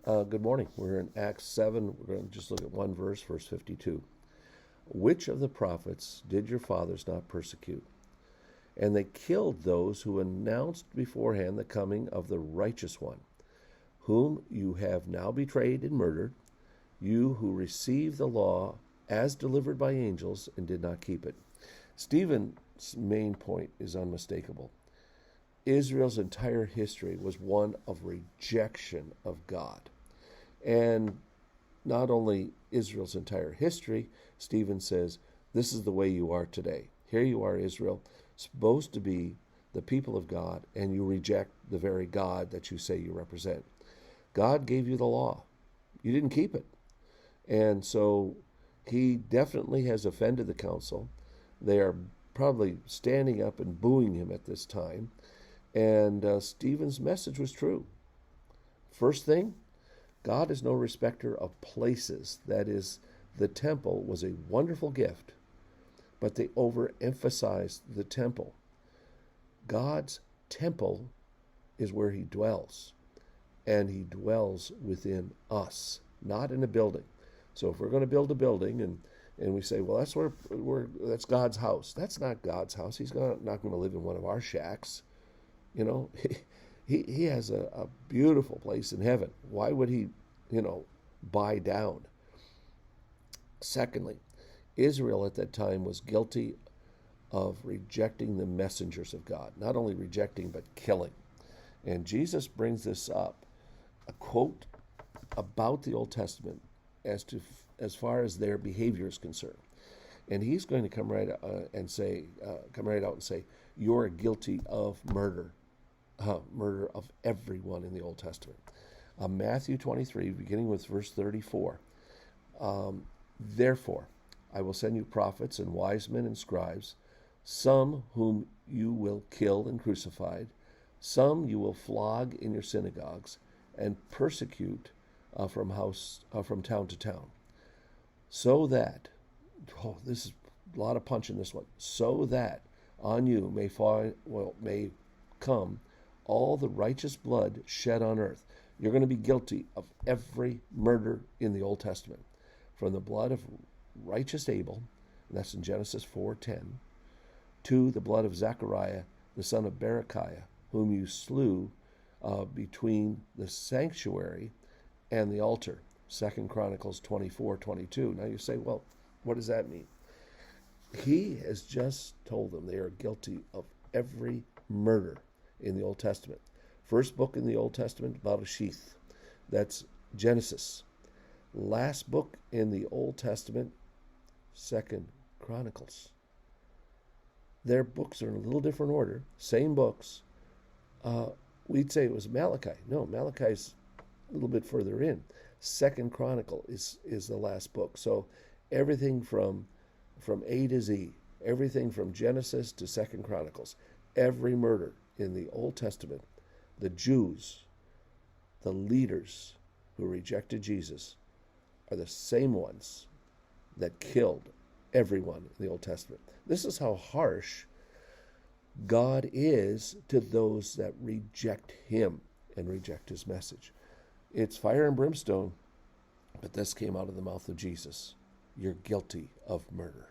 Good morning. We're in Acts 7. We're going to just look at one verse, verse 52. Which of the prophets did your fathers not persecute? And they killed those who announced beforehand the coming of the righteous one, whom you have now betrayed and murdered, you who received the law as delivered by angels and did not keep it. Stephen's main point is unmistakable. Israel's entire history was one of rejection of God. And not only Israel's entire history, Stephen says, this is the way you are today. Here you are, Israel, supposed to be the people of God, and you reject the very God that you say you represent. God gave you the law. You didn't keep it. And so he definitely has offended the council. They are probably standing up and booing him at this time. And Stephen's message was true. First thing, God is no respecter of places. That is, the temple was a wonderful gift, but they overemphasized the temple. God's temple is where he dwells, and he dwells within us, not in a building. So if we're going to build a building and we say, well, that's God's house. That's not God's house. He's not going to live in one of our shacks. You know, he has a beautiful place in heaven. Why would he, buy down? Secondly, Israel at that time was guilty of rejecting the messengers of God. Not only rejecting, but killing. And Jesus brings this up, a quote about the Old Testament as far as their behavior is concerned. And he's going to come right out and say, you're guilty of murder. Murder of everyone in the Old Testament. Matthew 23, beginning with verse 34. Therefore, I will send you prophets and wise men and scribes, some whom you will kill and crucify, some you will flog in your synagogues and persecute from town to town, so that, this is a lot of punch in this one, so that on you may come all the righteous blood shed on earth. You're going to be guilty of every murder in the Old Testament, from the blood of righteous Abel, and that's in Genesis 4:10, to the blood of Zechariah, the son of Berechiah, whom you slew between the sanctuary and the altar, 2 Chronicles 24:22. Now you say, well, what does that mean? He has just told them they are guilty of every murder in the Old Testament. First book in the Old Testament about a sheath. That's Genesis. Last book in the Old Testament, 2 Chronicles. Their books are in a little different order, same books. We'd say it was Malachi. No, Malachi's a little bit further in. 2 Chronicle is the last book. So everything from A to Z, everything from Genesis to 2 Chronicles, every murder in the Old Testament, the Jews, the leaders who rejected Jesus, are the same ones that killed everyone in the Old Testament. This is how harsh God is to those that reject him and reject his message. It's fire and brimstone, but this came out of the mouth of Jesus. You're guilty of murder.